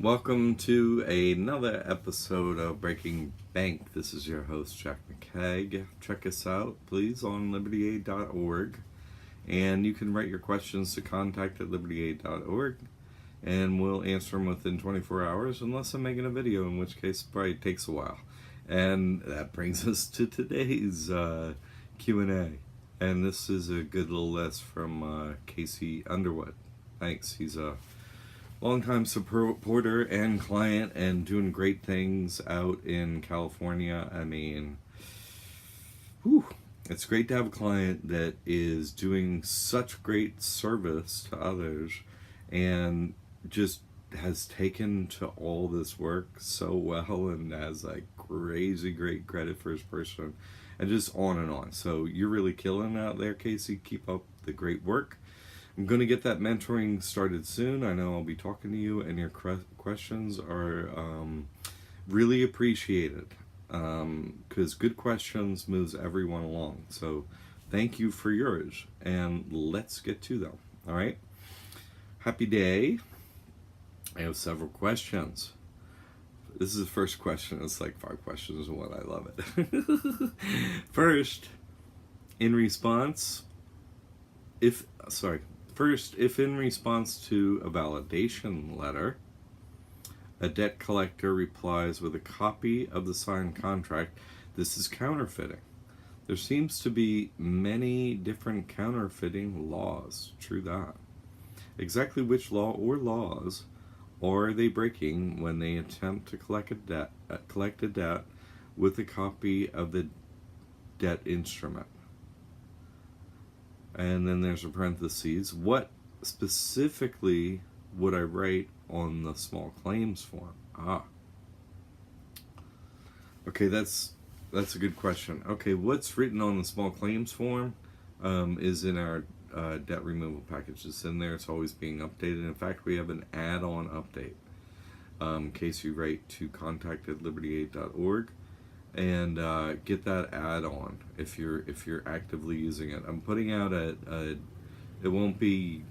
Welcome to another episode of Breaking Bank. This is your host, Jack McCagg. Check us out, please, on libertyaid.org. And you can write your questions to contact@libertyaid.org, and we'll answer them within 24 hours, unless I'm making a video, in which case it probably takes a while. And that brings us to today's Q&A. And this is a good little list from Casey Underwood. Thanks. He's a longtime supporter and client and doing great things out in California. I mean, it's great to have a client that is doing such great service to others and just has taken to all this work so well and has like crazy great credit for his person and just on and on. So you're really killing it out there, Casey. Keep up the great work. I'm going to get that mentoring started soon. I know I'll be talking to you, and your questions are really appreciated, because good questions moves everyone along. So thank you for yours, and let's get to them. All right? Happy day. I have several questions. This is the first question. It's like 5 questions in one. I love it. First, in response to a validation letter, a debt collector replies with a copy of the signed contract, this is counterfeiting. There seems to be many different counterfeiting laws. True that. Exactly which law or laws are they breaking when they attempt to collect a debt with a copy of the debt instrument? And then there's a parentheses. What specifically would I write on the small claims form? Okay, that's a good question. Okay, what's written on the small claims form is in our debt removal package. It's in there. It's always being updated. In fact, we have an add-on update. In case you write to contact@libertyaid.org. and get that add-on if you're actively using it. I'm putting out it won't be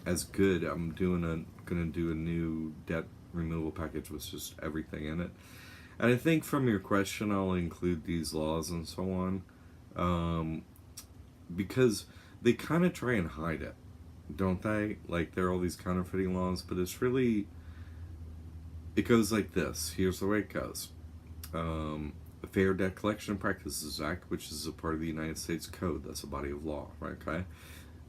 as good. I'm gonna do a new debt removal package with just everything in it. And I think from your question, I'll include these laws and so on, because they kind of try and hide it, don't they? Like, there are all these counterfeiting laws, but it goes like this. Here's the way it goes. The Fair Debt Collection Practices Act, which is a part of the United States Code. That's a body of law, right? Okay.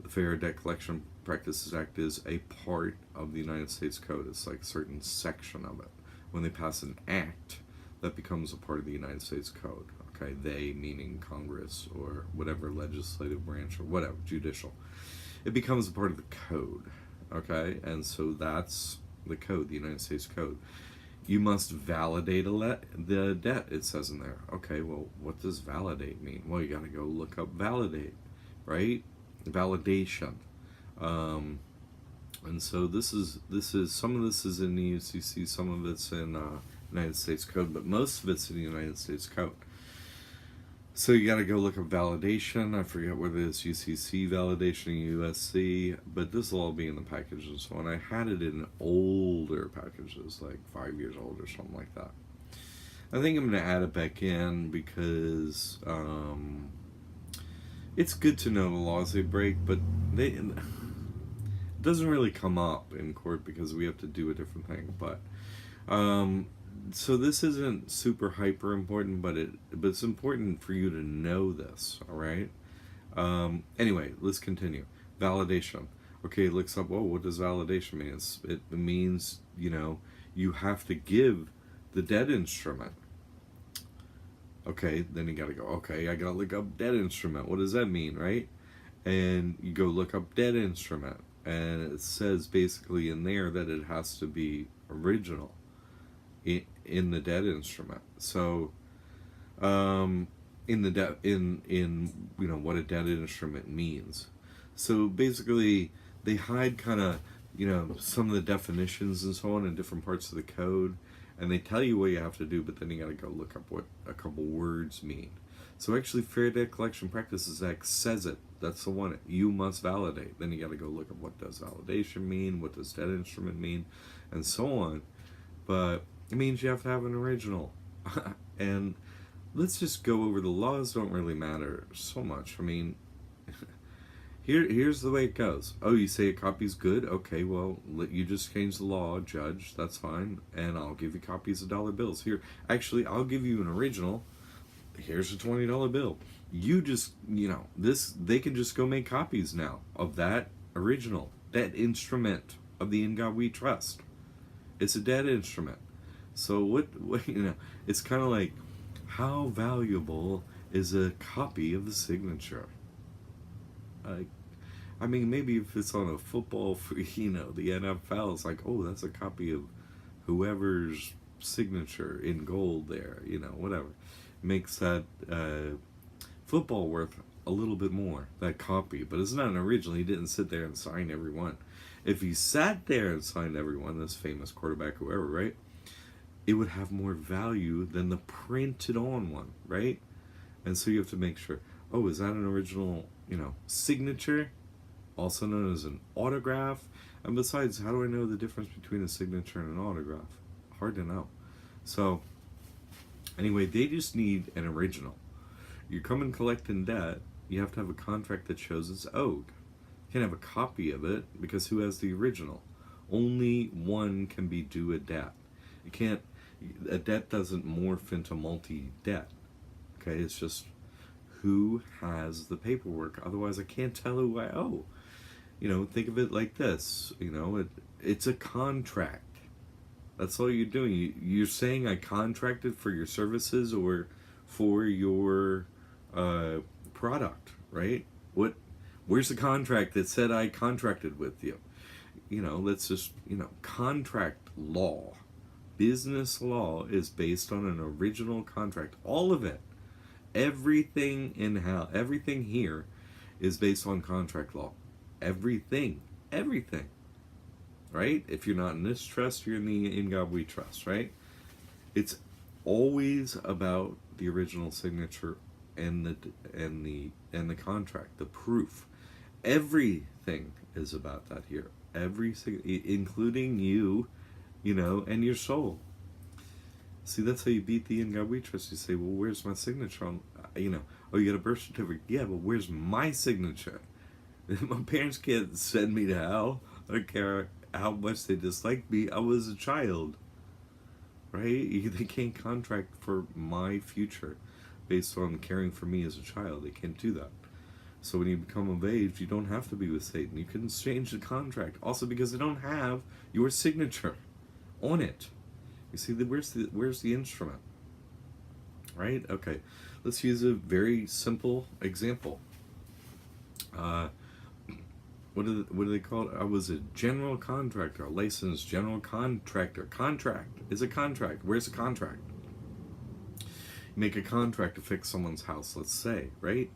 The Fair Debt Collection Practices Act is a part of the United States Code. It's like a certain section of it. When they pass an act, that becomes a part of the United States Code. Okay, they meaning Congress or whatever legislative branch or whatever, judicial. It becomes a part of the code. Okay, and so that's the code, the United States Code. You must validate the debt, it says in there. Okay, well, what does validate mean? Well, you got to go look up validate, right? Validation. And so this is some of this is in the UCC, some of it's in United States Code, but most of it's in the United States Code. So you got to go look up validation. I forget whether it's UCC validation or USC, but this will all be in the package and so on. I had it in older packages, like 5 years old or something like that. I think I'm going to add it back in because it's good to know the laws they break, but it doesn't really come up in court because we have to do a different thing. But so this isn't super hyper important, but it's important for you to know this, all right? Anyway, let's continue. Validation. Okay, it looks up, well, what does validation mean? It means, you have to give the debt instrument. Okay, then you gotta go, okay, I gotta look up debt instrument. What does that mean, right? And you go look up debt instrument, and it says basically in there that it has to be original in the debt instrument. So in what a debt instrument means. So basically they hide kind of some of the definitions and so on in different parts of the code, and they tell you what you have to do, but then you got to go look up what a couple words mean. So actually Fair Debt Collection Practices Act says it. That's the one. You must validate. Then you got to go look at what does validation mean, what does debt instrument mean, and so on. but it means you have to have an original. And let's just go over the laws. Don't really matter so much. I mean, here's the way it goes. Oh, you say a copy's good? Okay, well, you just change the law, judge. That's fine, and I'll give you copies of dollar bills. Here, actually, I'll give you an original. Here's a $20 bill. You just, this, they can just go make copies now of that original, that instrument of the In God We Trust. It's a dead instrument. So what it's kind of like, how valuable is a copy of the signature? Like, I mean, maybe if it's on a football, for, the NFL, it's like, oh, that's a copy of whoever's signature in gold there, whatever. Makes that football worth a little bit more, that copy. But it's not an original. He didn't sit there and sign every one. If he sat there and signed every one, this famous quarterback, whoever, right, it would have more value than the printed on one, right? And so you have to make sure, oh, is that an original, signature? Also known as an autograph. And besides, how do I know the difference between a signature and an autograph? Hard to know. So, anyway, they just need an original. You come and collect in debt, you have to have a contract that shows it's owed. You can't have a copy of it, because who has the original? Only one can be due a debt. A debt doesn't morph into multi-debt. Okay, it's just who has the paperwork. Otherwise, I can't tell who I owe. Think of it like this. It's a contract. That's all you're doing. You're saying I contracted for your services or for your product, right? Where's the contract that said I contracted with you? Let's just, contract law. Business law is based on an original contract. All of it. Everything here is based on contract law. Everything. Right? If you're not in this trust, you're in God We Trust, right? It's always about the original signature and the contract, the proof. Everything is about that here. Including you, and your soul. See, that's how you beat the In God We Trust. You say, well, where's my signature on, oh, you got a birth certificate. Yeah, but where's my signature? My parents can't send me to hell. I don't care how much they disliked me. I was a child, right? They can't contract for my future based on caring for me as a child. They can't do that. So when you become of age, you don't have to be with Satan. You can exchange the contract. Also because they don't have your signature on it. You see, where's the instrument? Right? Okay. Let's use a very simple example. What do they call it? I was a general contractor, a licensed general contractor. Contract is a contract. Where's the contract? You make a contract to fix someone's house, let's say, right?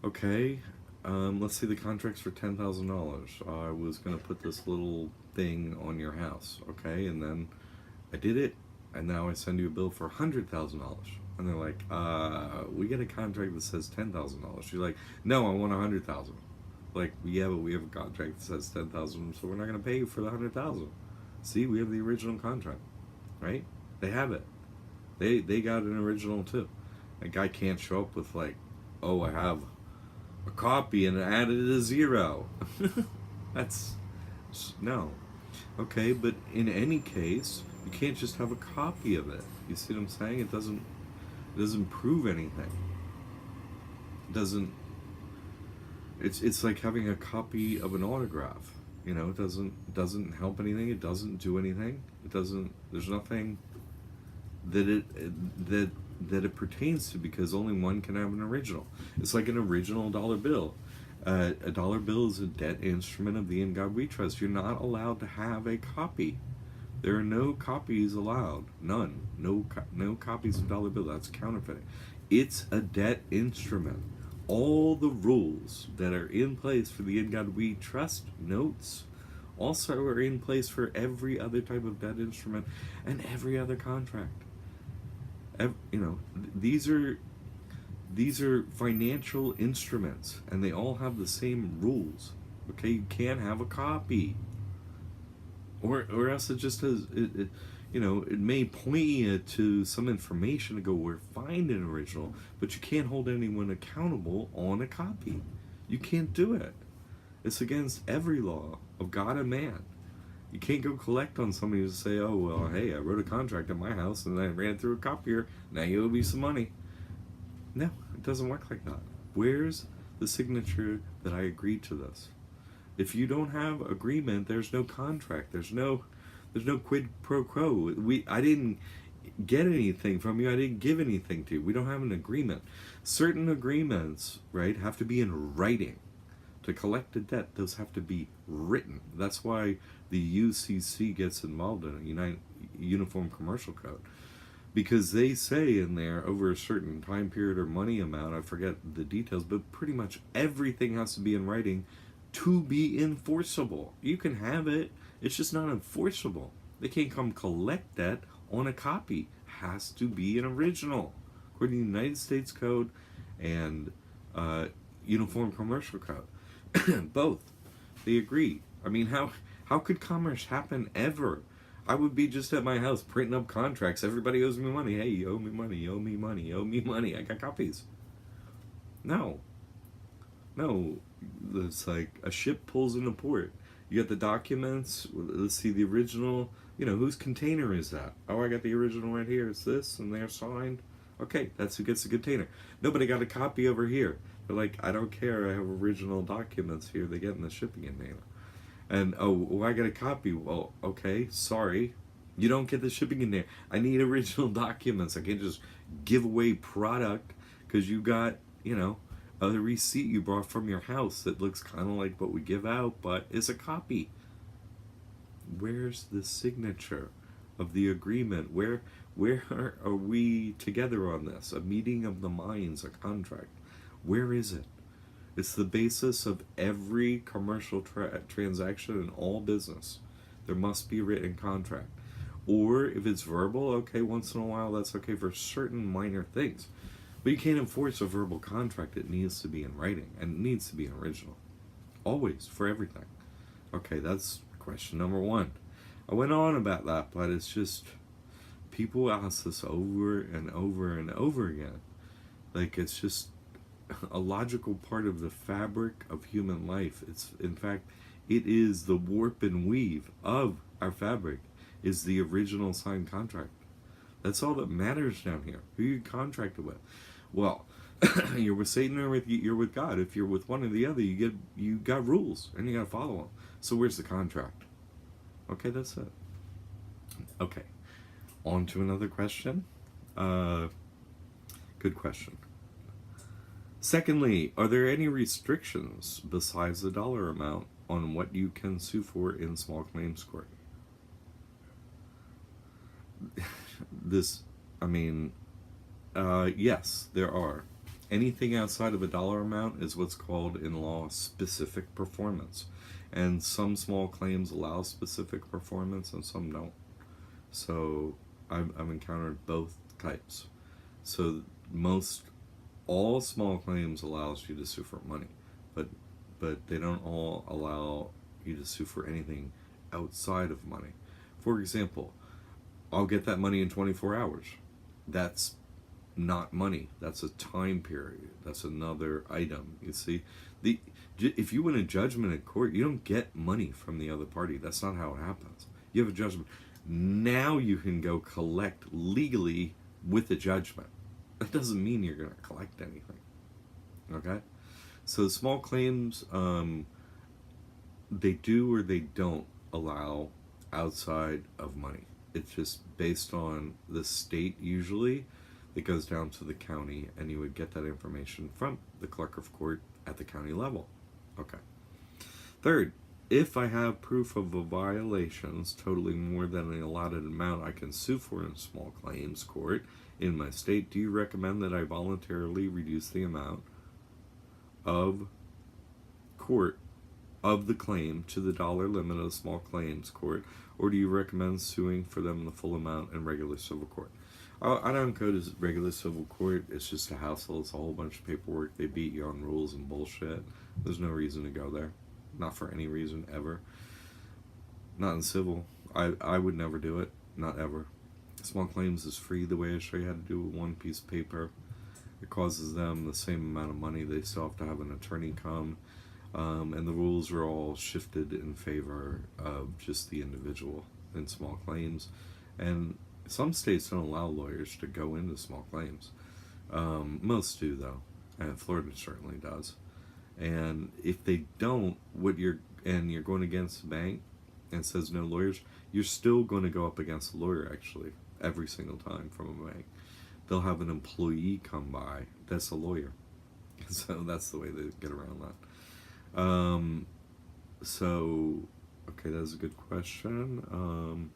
Okay, let's say the contract's for $10,000. I was going to put this little thing on your house, okay? And then I did it, and now I send you a bill for $100,000. And they're like, we get a contract that says $10,000. You're like, no, I want $100,000. Like, yeah, but we have a contract that says $10,000, so we're not going to pay you for the $100,000. See, we have the original contract, right? They have it. They got an original too. A guy can't show up with like, oh, I have a copy and added a 0. That's no. Okay, but in any case, you can't just have a copy of it. You see what I'm saying? It doesn't prove anything. It doesn't. It's like having a copy of an autograph. It doesn't help anything. It doesn't do anything. It doesn't. There's nothing that it pertains to, because only one can have an original. It's like an original dollar bill. A dollar bill is a debt instrument of the In God We Trust. You're not allowed to have a copy. There are no copies allowed. None. No copies of dollar bill. That's counterfeiting. It's a debt instrument. All the rules that are in place for the In God We Trust notes also are in place for every other type of debt instrument and every other contract. These are financial instruments, and they all have the same rules. Okay, you can't have a copy. or else it just has it may point you to some information to go where find an original, but you can't hold anyone accountable on a copy. You can't do it. It's against every law of God and man. You can't go collect on somebody to say, oh, well, hey, I wrote a contract at my house and I ran it through a copier. Now you owe me some money. No, it doesn't work like that. Where's the signature that I agreed to this? If you don't have agreement, there's no contract. There's no quid pro quo. I didn't get anything from you. I didn't give anything to you. We don't have an agreement. Certain agreements, right, have to be in writing. To collect a debt, those have to be written. That's why the UCC gets involved in it, Uniform Commercial Code. Because they say in there, over a certain time period or money amount, I forget the details, but pretty much everything has to be in writing to be enforceable. You can have it, it's just not enforceable. They can't come collect that on a copy. Has to be an original, according to the United States Code and Uniform Commercial Code. Both. They agree. I mean, how could commerce happen ever? I would be just at my house printing up contracts. Everybody owes me money. Hey, you owe me money, you owe me money, you owe me money. I got copies. No. No. It's like a ship pulls into port. You got the documents. Let's see the original. Whose container is that? Oh, I got the original right here. It's this, and they're signed. Okay, that's who gets the container. Nobody got a copy over here. They're like, I don't care. I have original documents here. They get in the shipping container. And, I got a copy. Well, okay, sorry. You don't get the shipping container. I need original documents. I can't just give away product because you got, a receipt you brought from your house that looks kind of like what we give out, but it's a copy. Where's the signature of the agreement? Where are we together on this? A meeting of the minds, a contract. Where is it? It's the basis of every commercial transaction in all business. There must be a written contract. Or if it's verbal, okay, once in a while, that's okay for certain minor things. But you can't enforce a verbal contract. It needs to be in writing, and it needs to be an original. Always, for everything. Okay, that's question number one. I went on about that, but it's just, people ask this over and over and over again. Like, it's just a logical part of the fabric of human life. In fact, it is the warp and weave of our fabric, is the original signed contract. That's all that matters down here. Who you contracted with. Well, you're with Satan or you're with God. If you're with one or the other, you got rules and you got to follow them. So where's the contract? Okay, that's it. Okay, on to another question. Good question. Secondly, are there any restrictions besides the dollar amount on what you can sue for in small claims court? Yes, there are. Anything outside of a dollar amount is what's called in law specific performance. And some small claims allow specific performance and some don't. So I've encountered both types. So all small claims allows you to sue for money, but they don't all allow you to sue for anything outside of money. For example, I'll get that money in 24 hours. That's not money. That's a time period. That's another item. You see, if you win a judgment in court, you don't get money from the other party. That's not how it happens. You have a judgment. Now you can go collect legally with the judgment. That doesn't mean you're going to collect anything. Okay? So small claims, they do or they don't allow outside of money. It's just based on the state usually. It goes down to the county, and you would get that information from the clerk of court at the county level. Okay. Third, if I have proof of a violations totaling more than an allotted amount I can sue for in small claims court in my state, do you recommend that I voluntarily reduce the amount of the claim to the dollar limit of small claims court, or do you recommend suing for them the full amount in regular civil court? I don't go to regular civil court. It's just a hassle. It's a whole bunch of paperwork. They beat you on rules and bullshit. There's no reason to go there. Not for any reason ever. Not in civil. I would never do it, not ever. Small claims is free the way I show you how to do it with one piece of paper. It causes them the same amount of money. They still have to have an attorney come. And the rules are all shifted in favor of just the individual in small claims. And some states don't allow lawyers to go into small claims. Most do, though. And Florida certainly does. And if they don't, you're going against the bank and says no lawyers, you're still going to go up against a lawyer, actually, every single time from a bank. They'll have an employee come by that's a lawyer. So that's the way they get around that. So, okay, that's a good question.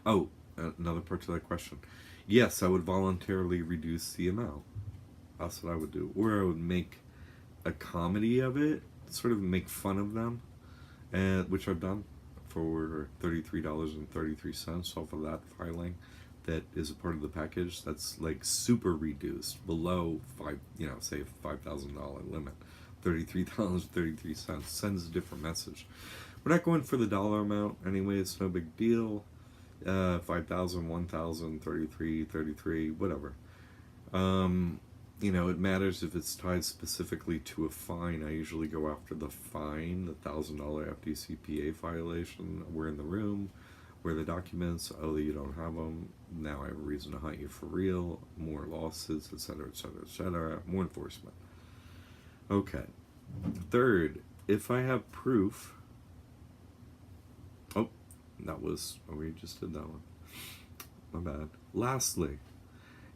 Another part to that question. Yes, I would voluntarily reduce the amount. That's what I would do. Or I would make a comedy of it, sort of make fun of them, which I've done for $33.33 off of that filing. That is a part of the package. That's like super reduced, below say $5,000 limit. $33.33 sends a different message. We're not going for the dollar amount anyway. It's no big deal. 5,000, 1,000, 33, 33, whatever. It matters if it's tied specifically to a fine. I usually go after the fine, the $1,000 FDCPA violation. We're in the room. Where the documents, you don't have them, now I have a reason to hunt you for real, more lawsuits, etc., etc., etc., more enforcement. Okay. Third, if I have proof, we just did that one. My bad. Lastly,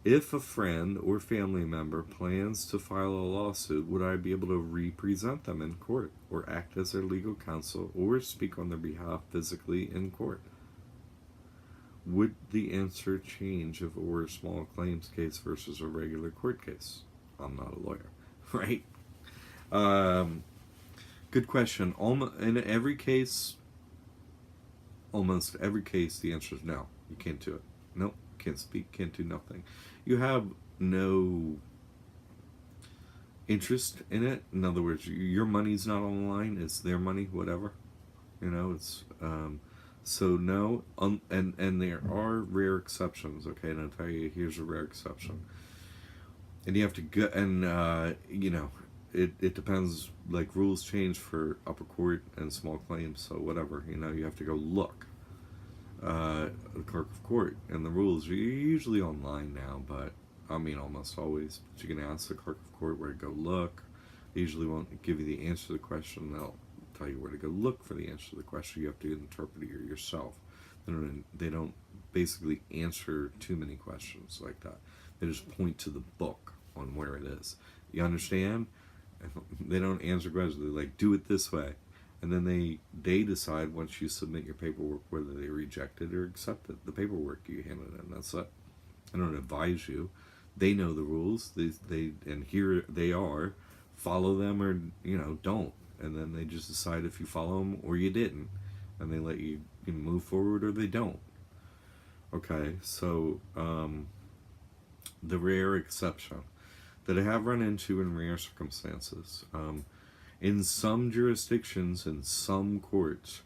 if a friend or family member plans to file a lawsuit, would I be able to represent them in court, or act as their legal counsel, or speak on their behalf physically in court? Would the answer change if it were a small claims case versus a regular court case? I'm not a lawyer, right? Good question. Almost every case, the answer is no. You can't do it. Nope. Can't speak. Can't do nothing. You have no interest in it. In other words, your money's not on the line. It's their money, whatever. It's... So no, and there are rare exceptions, okay, and I'll tell you, here's a rare exception. And you have to go, and, it depends, like, rules change for upper court and small claims, so whatever, you have to go look. The clerk of court, and the rules are usually online now, but, almost always, but you can ask the clerk of court where to go look. They usually won't give you the answer to the question, they'll tell you where to go look for the answer to the question. You have to interpret it yourself. They don't basically answer too many questions like that. They just point to the book on where it is. You understand? They don't answer questions. They're like, do it this way. And then they decide once you submit your paperwork whether they reject it or accept it. The paperwork you hand it in, that's it. I don't advise you. They know the rules. And here they are. Follow them or, don't. And then they just decide if you follow them or you didn't. And they let you move forward or they don't. Okay, so the rare exception that I have run into in rare circumstances. In some jurisdictions, in some courts,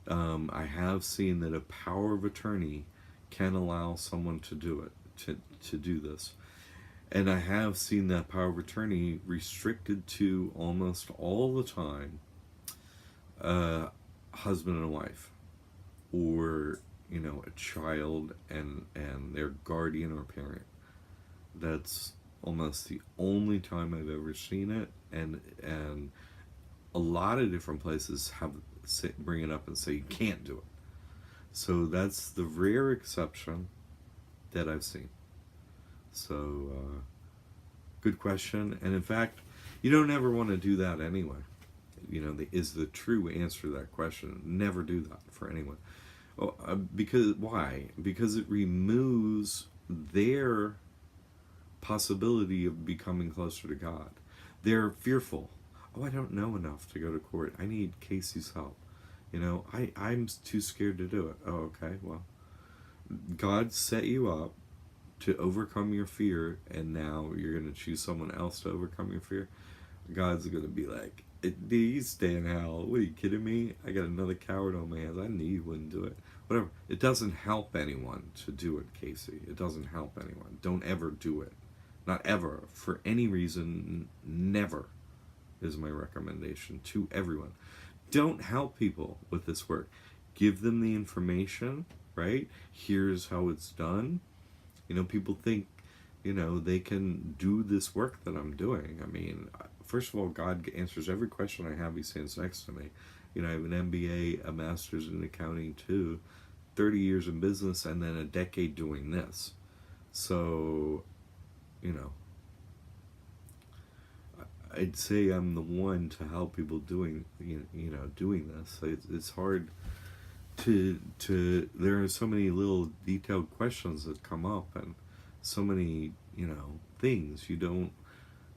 I have seen that a power of attorney can allow someone to do it, to do this. And I have seen that power of attorney restricted to almost all the time husband and wife, or a child and their guardian or parent. That's almost the only time I've ever seen it, and a lot of different places bring it up and say you can't do it. So that's the rare exception that I've seen. So, good question. And in fact, you don't ever want to do that anyway. Is the true answer to that question. Never do that for anyone. Because why? Because it removes their possibility of becoming closer to God. They're fearful. I don't know enough to go to court. I need Casey's help. I'm too scared to do it. Oh, okay. Well, God set you up to overcome your fear, and now you're going to choose someone else to overcome your fear. God's going to be like, He's staying hell. What are you kidding me? I got another coward on my hands. I knew you wouldn't do it. Whatever. It doesn't help anyone to do it, Casey. It doesn't help anyone. Don't ever do it. Not ever. For any reason, never is my recommendation to everyone. Don't help people with this work. Give them the information, right? Here's how it's done. People think, they can do this work that I'm doing. I mean, first of all, God answers every question I have. He stands next to me. I have an MBA, a master's in accounting too, 30 years in business, and then a decade doing this. So, you know, I'd say I'm the one to help people doing doing this. It's hard to there are so many little detailed questions that come up, and so many things you don't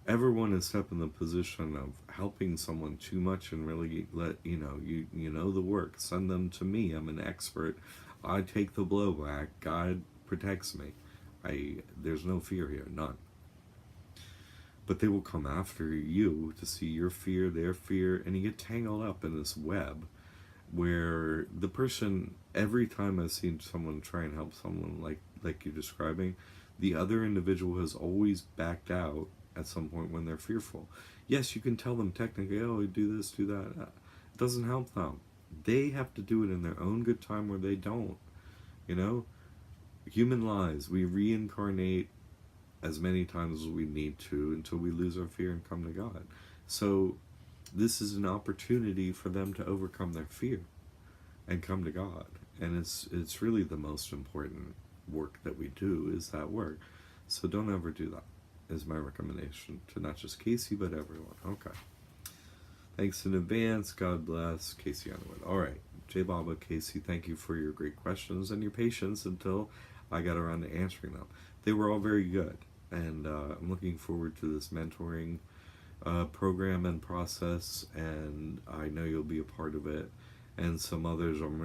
ever want to step in the position of helping someone too much and really let you know the work. Send them to me. I'm an expert. I take the blowback. God protects me. There's no fear here, none. But they will come after you to see your fear, their fear, and you get tangled up in this web where the person, every time I've seen someone try and help someone like you're describing, the other individual has always backed out at some point when they're fearful. Yes, you can tell them technically, oh, do this, do that. It doesn't help them. They have to do it in their own good time, or they don't. Human lives, we reincarnate as many times as we need to until we lose our fear and come to God. So this is an opportunity for them to overcome their fear and come to God. And it's really the most important work that we do, is that work. So don't ever do that, is my recommendation to not just Casey, but everyone. Okay. Thanks in advance. God bless. Casey Underwood. All right. J. Baba, Casey, thank you for your great questions and your patience until I got around to answering them. They were all very good. And I'm looking forward to this mentoring program and process, and I know you'll be a part of it. And some others, I'm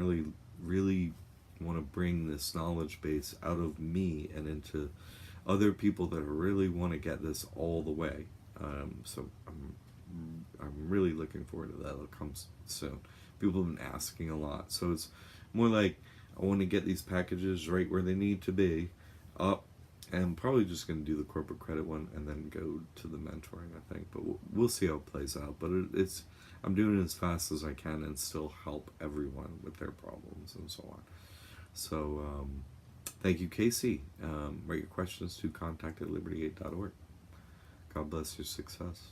really want to bring this knowledge base out of me and into other people that really want to get this all the way. So I'm really looking forward to that. It'll come soon. People have been asking a lot, so it's more like I want to get these packages right where they need to be, up. And I'm probably just going to do the corporate credit one and then go to the mentoring, I think. But we'll see how it plays out. But I'm doing it as fast as I can and still help everyone with their problems and so on. So thank you, Casey. Write your questions to contact@liberty8.org. God bless your success.